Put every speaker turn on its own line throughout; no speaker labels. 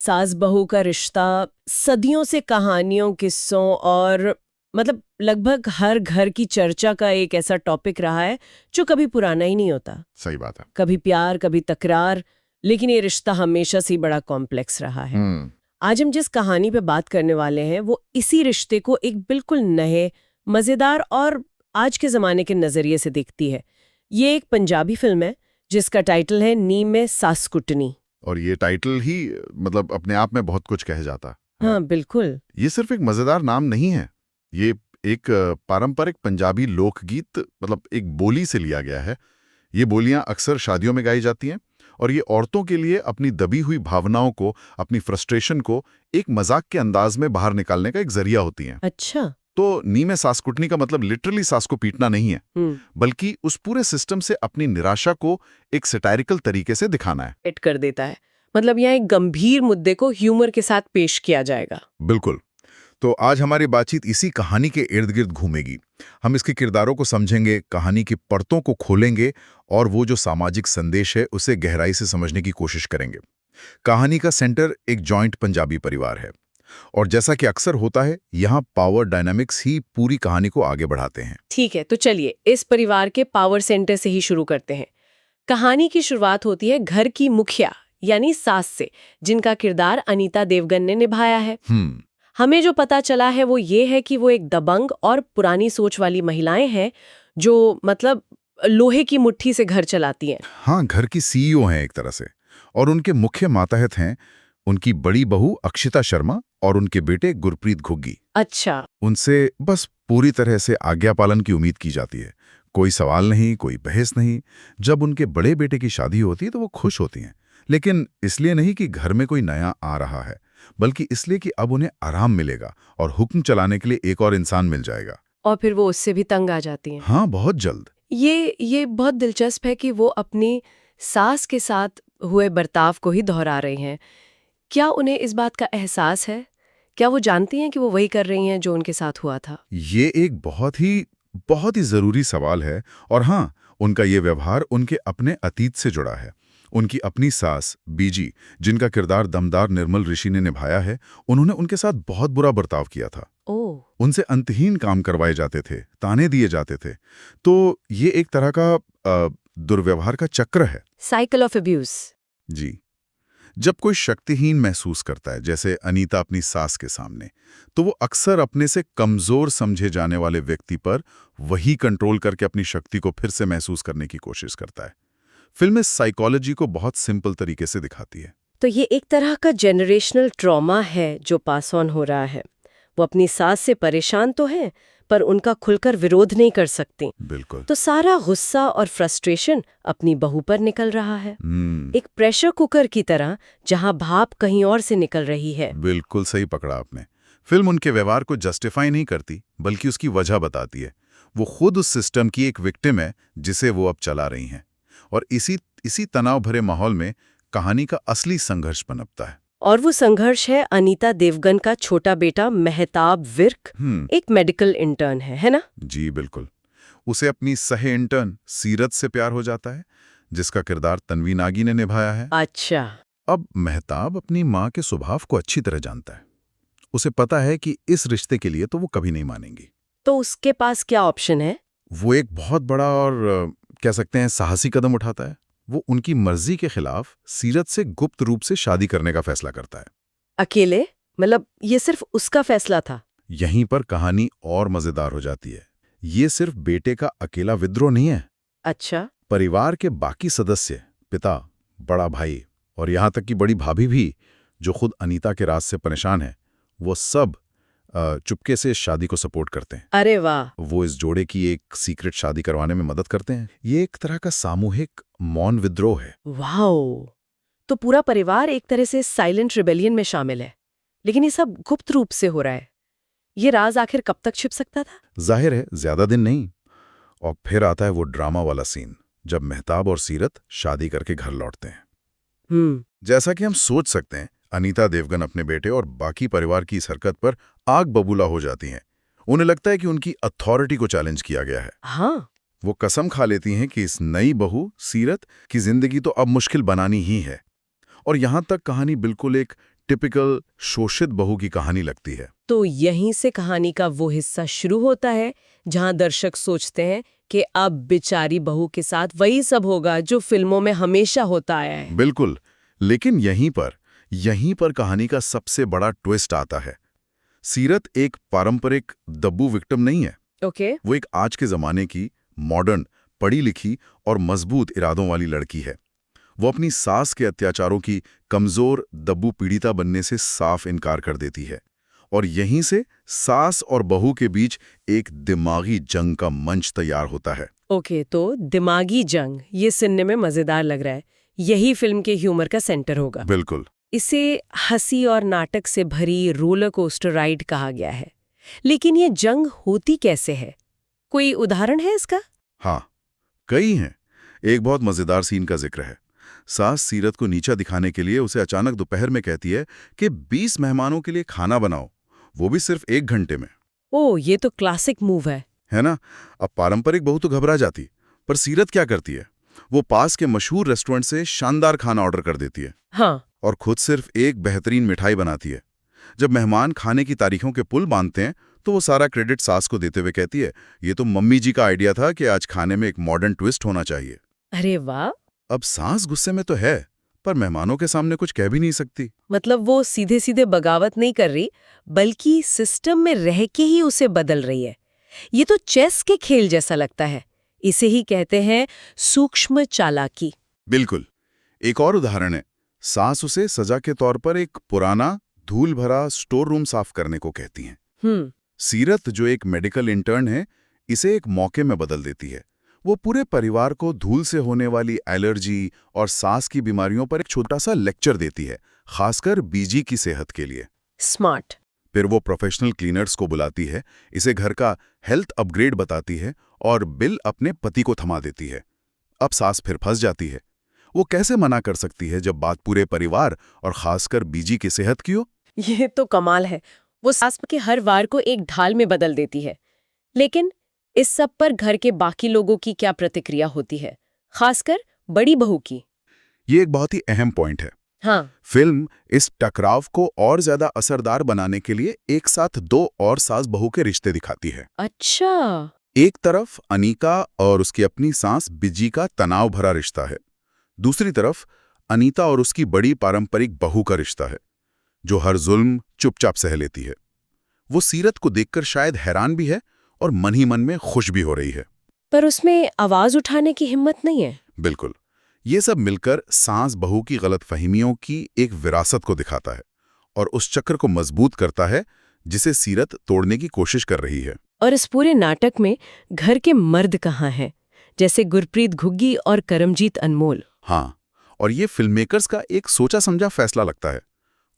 सास बहू का रिश्ता सदियों से कहानियों, किस्सों और मतलब लगभग हर घर की चर्चा का एक ऐसा टॉपिक रहा है जो कभी पुराना ही नहीं होता।
सही बात है।
कभी प्यार, कभी तकरार, लेकिन ये रिश्ता हमेशा से ही बड़ा कॉम्प्लेक्स रहा है। आज हम जिस कहानी पे बात करने वाले हैं वो इसी रिश्ते को एक बिल्कुल नए, मजेदार और आज के जमाने के नजरिए से देखती है। ये एक पंजाबी फिल्म है जिसका टाइटल है नी में सास कुटनी।
और ये टाइटल ही मतलब अपने आप में बहुत कुछ कह जाता है।
हाँ बिल्कुल।
ये सिर्फ एक मजेदार नाम नहीं है, ये एक पारंपरिक पंजाबी लोकगीत मतलब एक बोली से लिया गया है। ये बोलियां अक्सर शादियों में गाई जाती हैं और ये औरतों के लिए अपनी दबी हुई भावनाओं को, अपनी फ्रस्ट्रेशन को एक मजाक के अंदाज में बाहर निकालने का एक जरिया होती हैं।
अच्छा।
तो नी में सास कुटनी का मतलब लिटरली सास को पीटना नहीं है, बल्कि उस पूरे सिस्टम से अपनी निराशा को एक सटायरिकल तरीके से दिखाना है।
एड कर देता है, मतलब यहाँ एक गंभीर मुद्दे को ह्यूमर के साथ पेश किया जाएगा।
बिल्कुल। तो आज हमारी बातचीत इसी कहानी के इर्द गिर्द घूमेगी। हम इसके किरदारों को समझेंगे, कहानी की परतों को खोलेंगे और वो जो सामाजिक संदेश है उसे गहराई से समझने की कोशिश करेंगे। कहानी का सेंटर एक जॉइंट पंजाबी परिवार है और जैसा कि अक्सर होता है, यहाँ पावर डायनामिक्स ही पूरी कहानी को आगे बढ़ाते हैं।
ठीक है, तो चलिए इस परिवार के पावर सेंटर से ही शुरू करते हैं। कहानी की शुरुआत होती है घर की मुखिया यानी सास से, जिनका किरदार अनीता देवगन ने निभाया है। हमें जो पता चला है वो ये है कि वो एक दबंग और पुरानी सोच वाली महिलाएं हैं जो मतलब लोहे की मुट्ठी से घर चलाती हैं।
हाँ, घर की सीईओ हैं एक तरह से। और उनके मुख्य मातहत हैं उनकी बड़ी बहू अक्षिता शर्मा और उनके बेटे गुरप्रीत घुग्गी।
अच्छा।
उनसे बस पूरी तरह से आज्ञा पालन की उम्मीद की जाती है। कोई सवाल नहीं, कोई बहस नहीं। जब उनके बड़े बेटे की शादी होती है तो वो खुश होती हैं, लेकिन इसलिए नहीं कि घर में कोई नया आ रहा है, बल्कि इसलिए कि अब उन्हें आराम मिलेगा और हुक्म चलाने के लिए एक और इंसान मिल जाएगा।
और फिर वो उससे भी तंग आ जाती हैं।
हाँ, बहुत जल्द।
ये बहुत दिलचस्प है कि वो अपनी सास के साथ हुए बर्ताव को ही दोहरा रही हैं। क्या उन्हें इस बात का एहसास है? क्या वो जानती हैं कि वो वही कर रही हैं जो उनके साथ हुआ था?
ये एक बहुत ही जरूरी सवाल है। और हाँ, उनका ये व्यवहार उनके अपने अतीत से जुड़ा है। उनकी अपनी सास बीजी, जिनका किरदार दमदार निर्मल ऋषि ने निभाया है, उन्होंने उनके साथ बहुत बुरा बर्ताव किया था।
ओह।
उनसे अंतहीन काम करवाए जाते थे, ताने दिए जाते थे। तो ये एक तरह का दुर्व्यवहार का चक्र है।
Cycle of abuse.
जी। जब कोई शक्तिहीन महसूस करता है, जैसे अनीता अपनी सास के सामने, तो वो अक्सर अपने से कमजोर समझे जाने वाले व्यक्ति पर वही कंट्रोल करके अपनी शक्ति को फिर से महसूस करने की कोशिश करता है। फिल्म इस साइकोलॉजी को बहुत सिंपल तरीके से दिखाती है।
तो ये एक तरह का जेनरेशनल ट्रॉमा है जो पास ऑन हो रहा है। वो अपनी सास से परेशान तो हैं, पर उनका खुलकर विरोध नहीं कर सकती।
बिल्कुल।
तो सारा गुस्सा और फ्रस्ट्रेशन अपनी बहू पर निकल रहा है, एक प्रेशर कुकर की तरह जहां भाप कहीं और से निकल रही है।
बिल्कुल सही पकड़ा आपने। फिल्म उनके व्यवहार को जस्टिफाई नहीं करती, बल्कि उसकी वजह बताती है। वो खुद उस सिस्टम की एक विक्टिम है जिसे वो अब चला रही हैं। और इसी तनाव भरे माहौल में कहानी का असली संघर्ष पनपता है।
और वो संघर्ष है अनीता देवगन का छोटा बेटा मेहताब विर्क, एक मेडिकल इंटर्न है ना?
जी बिल्कुल। उसे अपनी सह इंटर्न सीरत से प्यार हो जाता है, जिसका किरदार तन्वी नागी ने निभाया है।
अच्छा।
अब मेहताब अपनी माँ के स्वभाव को अच्छी तरह जानता है। उसे पता है कि इस रिश्ते के लिए तो वो कभी नहीं मानेंगी।
तो उसके पास क्या ऑप्शन है?
वो एक बहुत बड़ा और कह सकते हैं साहसी कदम उठाता है। वो उनकी मर्जी के खिलाफ सीरत से गुप्त रूप से शादी करने का फैसला करता है।
अकेले? मतलब ये सिर्फ उसका फैसला था?
यहीं पर कहानी और मजेदार हो जाती है। ये सिर्फ बेटे का अकेला विद्रोह नहीं है।
अच्छा।
परिवार के बाकी सदस्य, पिता, बड़ा भाई और यहाँ तक कि बड़ी भाभी भी, जो खुद अनीता के राज से परेशान है, वो सब चुपके से इस शादी को सपोर्ट करते हैं।
अरे वाह।
वो इस जोड़े की एक सीक्रेट शादी करवाने में मदद करते हैं। ये एक तरह का सामूहिक मौन विद्रोह है।
वाओ। तो पूरा परिवार एक तरह से साइलेंट रिबेलियन में शामिल है, लेकिन ये सब गुप्त रूप से हो रहा है। ये राज आखिर कब तक छिप सकता था?
जाहिर है ज्यादा दिन नहीं। और फिर आता है वो ड्रामा वाला सीन, जब मेहताब और सीरत शादी करके घर लौटते हैं। जैसा कि हम सोच सकते हैं, अनीता देवगन अपने बेटे और बाकी परिवार की इस हरकत पर आग बबूला हो जाती हैं। उन्हें लगता है कि उनकी अथॉरिटी को चैलेंज किया गया है।
हाँ।
वो कसम खा लेती हैं कि इस नई बहू सीरत की जिंदगी तो अब मुश्किल बनानी ही है। और यहां तक कहानी बिल्कुल एक टिपिकल शोषित बहू की कहानी लगती है।
तो यहीं से कहानी का वो हिस्सा शुरू होता है जहां दर्शक सोचते हैं कि अब बेचारी बहू के साथ वही सब होगा जो फिल्मों में हमेशा होता आया है।
बिल्कुल, लेकिन यहीं पर कहानी का सबसे बड़ा ट्विस्ट आता है। सीरत एक पारंपरिक दब्बू विक्टिम नहीं है।
ओके।
वो एक आज के जमाने की मॉडर्न, पढ़ी लिखी और मजबूत इरादों वाली लड़की है। वो अपनी सास के अत्याचारों की कमजोर दब्बू पीड़िता बनने से साफ इनकार कर देती है, और यहीं से सास और बहू के बीच एक दिमागी जंग का मंच तैयार होता है।
ओके, तो दिमागी जंग, ये सुनने में मजेदार लग रहा है। यही फिल्म के ह्यूमर का सेंटर होगा।
बिल्कुल।
इसे हंसी और नाटक से भरी रोलर कोस्टर राइड कहा गया है। लेकिन ये जंग होती कैसे है? कोई उदाहरण है इसका?
हाँ, कई हैं। एक बहुत मजेदार सीन का जिक्र है। सास सीरत को नीचा दिखाने के लिए उसे अचानक दोपहर में कहती है कि 20 मेहमानों के लिए खाना बनाओ, वो भी सिर्फ 1 घंटे में।
ओह, ये तो क्लासिक मूव है
ना? अब पारंपरिक बहू तो घबरा जाती, पर सीरत क्या करती है? वो पास के मशहूर रेस्टोरेंट से शानदार खाना ऑर्डर कर देती है।
हाँ।
और खुद सिर्फ एक बेहतरीन मिठाई बनाती है। जब मेहमान खाने की तारीखों के पुल बांधते हैं तो वो सारा क्रेडिट सास को देते हुए कहती है, ये तो मम्मी जी का आइडिया था कि आज खाने में एक मॉडर्न ट्विस्ट होना चाहिए।
अरे वाह!
अब सास गुस्से में तो है, पर मेहमानों के सामने कुछ कह भी नहीं सकती।
मतलब वो सीधे सीधे बगावत नहीं कर रही, बल्कि सिस्टम में रह के ही उसे बदल रही है। ये तो चेस के खेल जैसा लगता है। इसे ही कहते हैं सूक्ष्म चालाकी।
बिल्कुल। एक और उदाहरण है, सास उसे सजा के तौर पर एक पुराना धूल भरा स्टोर रूम साफ करने को कहती हैं। सीरत, जो एक मेडिकल इंटर्न है, इसे एक मौके में बदल देती है। वो पूरे परिवार को धूल से होने वाली एलर्जी और सांस की बीमारियों पर एक छोटा सा लेक्चर देती है, खासकर बीजी की सेहत के लिए।
स्मार्ट।
फिर वो प्रोफेशनल क्लीनर्स को बुलाती है, इसे घर का हेल्थ अपग्रेड बताती है और बिल अपने पति को थमा देती है। अब सास फिर फंस जाती है। वो कैसे मना कर सकती है जब बात पूरे परिवार और खासकर बीजी की सेहत की हो?
ये तो कमाल है। वो सास के हर वार को एक ढाल में बदल देती है। लेकिन इस सब पर घर के बाकी लोगों की क्या प्रतिक्रिया होती है, खासकर बड़ी बहू की?
ये एक बहुत ही अहम पॉइंट है।
हाँ।
फिल्म इस टकराव को और ज्यादा असरदार बनाने के लिए एक साथ 2 और सास बहू के रिश्ते दिखाती है।
अच्छा।
एक तरफ अनीता और उसकी अपनी सास बिजी का तनाव भरा रिश्ता है। दूसरी तरफ अनीता और उसकी बड़ी पारंपरिक बहू का रिश्ता है, जो हर जुल्म चुपचाप सह लेती है। वो सीरत को देखकर शायद हैरान भी है और मन ही मन में खुश भी हो रही है,
पर उसमें आवाज उठाने की हिम्मत नहीं है।
बिल्कुल। ये सब मिलकर सास बहू की गलतफहमियों की एक विरासत को दिखाता है और उस चक्र को मजबूत करता है जिसे सीरत तोड़ने की कोशिश कर रही है।
और इस पूरे नाटक में घर के मर्द कहाँ हैं, जैसे गुरप्रीत घुग्गी और करमजीत अनमोल?
हाँ, और ये फिल्ममेकर्स का एक सोचा समझा फैसला लगता है।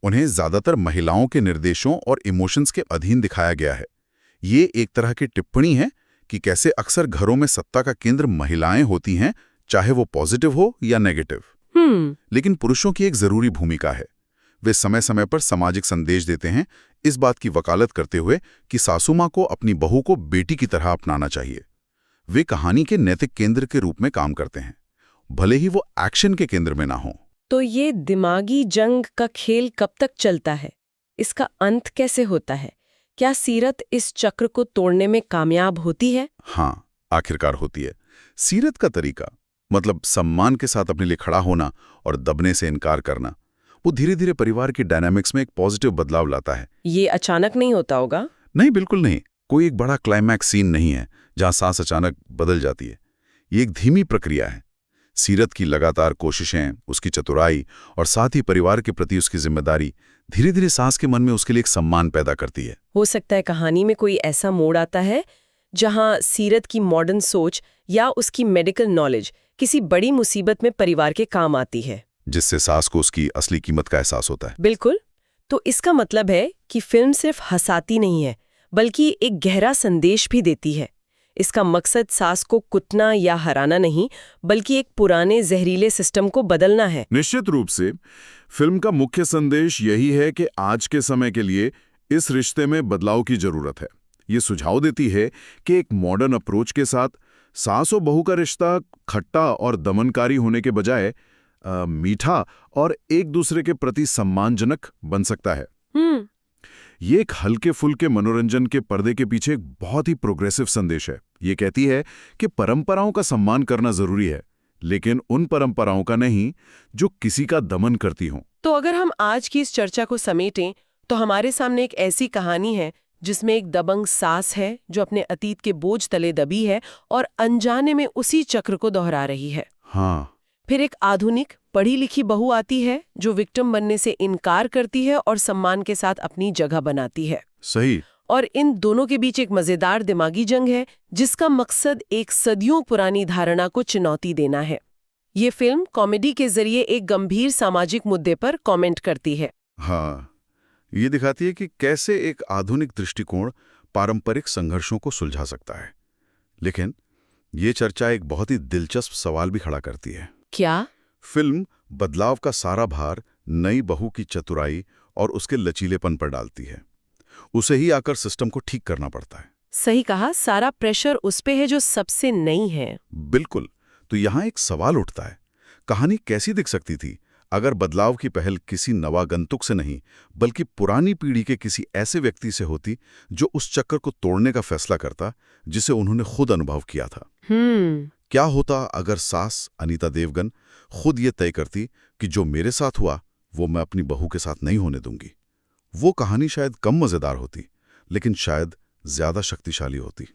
उन्हें ज्यादातर महिलाओं के निर्देशों और इमोशंस के अधीन दिखाया गया है। ये एक तरह की टिप्पणी है कि कैसे अक्सर घरों में सत्ता का केंद्र महिलाएं होती हैं, चाहे वो पॉजिटिव हो या नेगेटिव। लेकिन पुरुषों की एक जरूरी भूमिका है। वे समय समय पर सामाजिक संदेश देते हैं, इस बात की वकालत करते हुए कि सासू माँ को अपनी बहू को बेटी की तरह अपनाना चाहिए। वे कहानी के नैतिक केंद्र के रूप में काम करते हैं, भले ही वो एक्शन के केंद्र में ना हो।
तो ये दिमागी जंग का खेल कब तक चलता है? इसका अंत कैसे होता है? क्या सीरत इस चक्र को तोड़ने में कामयाब होती है?
हाँ, आखिरकार होती है। सीरत का तरीका, मतलब सम्मान के साथ अपने लिए खड़ा होना और दबने से इनकार करना, वो धीरे धीरे परिवार की डायनामिक्स में एक पॉजिटिव बदलाव लाता है।
ये अचानक नहीं होता होगा?
नहीं, बिल्कुल नहीं। कोई एक बड़ा क्लाइमैक्स सीन नहीं है जहां सास अचानक बदल जाती है। ये एक धीमी प्रक्रिया है। सीरत की लगातार कोशिशें, उसकी चतुराई और साथ ही परिवार के प्रति उसकी जिम्मेदारी धीरे धीरे सास के मन में उसके लिए एक सम्मान पैदा करती है।
हो सकता है कहानी में कोई ऐसा मोड़ आता है जहां सीरत की मॉडर्न सोच या उसकी मेडिकल नॉलेज किसी बड़ी मुसीबत में परिवार के काम आती है,
जिससे सास को उसकी असली कीमत का एहसास होता है।
बिल्कुल। तो इसका मतलब है कि फिल्म सिर्फ हंसाती नहीं है, बल्कि एक गहरा संदेश भी देती है। इसका मकसद सास को कुटना या हराना नहीं, बल्कि एक पुराने जहरीले सिस्टम को बदलना है।
निश्चित रूप से फिल्म का मुख्य संदेश यही है कि आज के समय के लिए इस रिश्ते में बदलाव की जरूरत है। ये सुझाव देती है कि एक मॉडर्न अप्रोच के साथ सास और बहू का रिश्ता खट्टा और दमनकारी होने के बजाय
मीठा और एक दूसरे के प्रति सम्मानजनक बन सकता है। ये एक हल्के फुल्के मनोरंजन के पर्दे के पीछे एक बहुत ही प्रोग्रेसिव संदेश है। ये कहती है कि परंपराओं का सम्मान करना जरूरी है, लेकिन उन परंपराओं का नहीं जो किसी का दमन करती हों।
तो अगर हम आज की इस चर्चा को समेटें तो हमारे सामने एक ऐसी कहानी है जिसमें एक दबंग सास है जो अपने अतीत के बोझ तले दबी है और अनजाने में उसी चक्र को दोहरा रही है।
हाँ।
फिर एक आधुनिक पढ़ी लिखी बहू आती है जो विक्टिम बनने से इनकार करती है और सम्मान के साथ अपनी जगह बनाती है।
सही।
और इन दोनों के बीच एक मजेदार दिमागी जंग है जिसका मकसद एक सदियों पुरानी धारणा को चुनौती देना है। ये फिल्म कॉमेडी के जरिए एक गंभीर सामाजिक मुद्दे पर कमेंट करती है।
हाँ, ये दिखाती है कि कैसे एक आधुनिक दृष्टिकोण पारंपरिक संघर्षों को सुलझा सकता है। लेकिन ये चर्चा एक बहुत ही दिलचस्प सवाल भी खड़ा करती है।
क्या?
फिल्म बदलाव का सारा भार नई बहू की चतुराई और उसके लचीलेपन पर डालती है। उसे ही आकर सिस्टम को ठीक करना पड़ता है।
सही कहा, सारा प्रेशर उस पे है जो सबसे नई है।
बिल्कुल। तो यहाँ एक सवाल उठता है, कहानी कैसी दिख सकती थी अगर बदलाव की पहल किसी नवागंतुक से नहीं बल्कि पुरानी पीढ़ी के किसी ऐसे व्यक्ति से होती जो उस चक्कर को तोड़ने का फैसला करता जिसे उन्होंने खुद अनुभव किया था। क्या होता अगर सास अनीता देवगन खुद ये तय करती कि जो मेरे साथ हुआ वो मैं अपनी बहू के साथ नहीं होने दूंगी? वो कहानी शायद कम मजेदार होती, लेकिन शायद ज्यादा शक्तिशाली होती।